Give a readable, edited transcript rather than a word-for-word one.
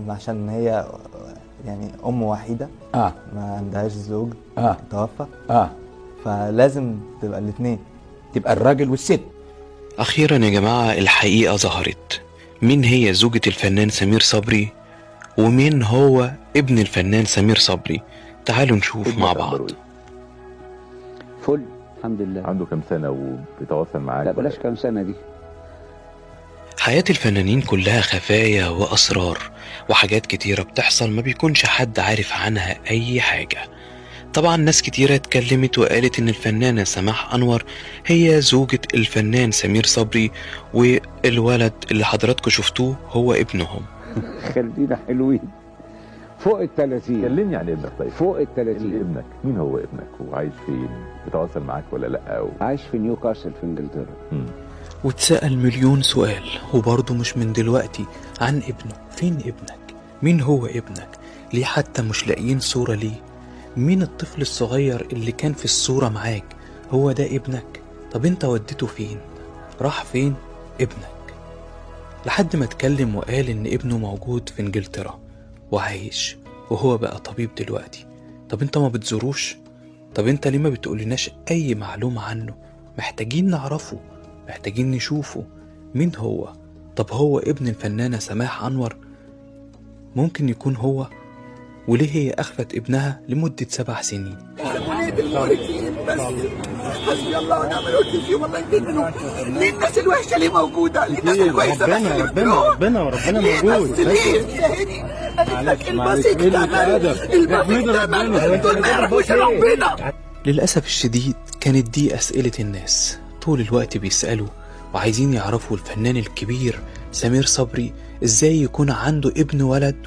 عشان هي يعني أم وحيدة ما عندهاش زوج توفى فلازم تبقى الاتنين، تبقى الراجل والست. أخيرا يا جماعة الحقيقة ظهرت. مين هي زوجة الفنان سمير صبري ومين هو ابن الفنان سمير صبري؟ تعالوا نشوف مع بعض. فل الحمد لله. عنده كام سنة وبيتواصل معاك؟ لا بلاش كام سنة دي. حياة الفنانين كلها خفايا وأسرار وحاجات كتيرة بتحصل ما بيكونش حد عارف عنها أي حاجة. طبعا ناس كتيرة اتكلمت وقالت إن الفنانة سماح أنور هي زوجة الفنان سمير صبري والولد اللي حضراتكم شفتوه هو ابنهم. خلينا حلوين فوق ال30. كلمني عن ابنك. طيب فوق ال30. ابنك مين هو ابنك وعايش فين؟ بيتواصل معاك ولا لا؟ عايش في نيوكاسل في انجلترا. واتسأل مليون سؤال وبرضه مش من دلوقتي عن ابنه. فين ابنك؟ مين هو ابنك؟ ليه حتى مش لاقيين صورة ليه؟ مين الطفل الصغير اللي كان في الصورة معاك؟ هو ده ابنك؟ طب انت وديته فين؟ راح فين ابنك؟ لحد ما اتكلم وقال ان ابنه موجود في انجلترا وعايش وهو بقى طبيب دلوقتي. طب انت ما بتزوروش؟ طب انت ليه ما بتقولناش اي معلومة عنه؟ محتاجين نعرفه، محتاجين نشوفه مين هو. طب هو ابن الفنانة سماح أنور؟ ممكن يكون هو؟ وليه هي أخفت ابنها لمدة 7 سنين؟ بس حسبي الله ونعم الوكيل فيه والله. يجننوا ليه الناس الوحشه اللي موجوده؟ ليه الناس الكويسه بس اللي ربنا موجود. بس ليه يا هني؟ انا لك البسيط ده دول ما يعرفوش ربنا. للأسف الشديد كانت دي أسئلة الناس طول الوقت بيسألوا وعايزين يعرفوا الفنان الكبير سمير صبري ازاي يكون عنده ابن ولد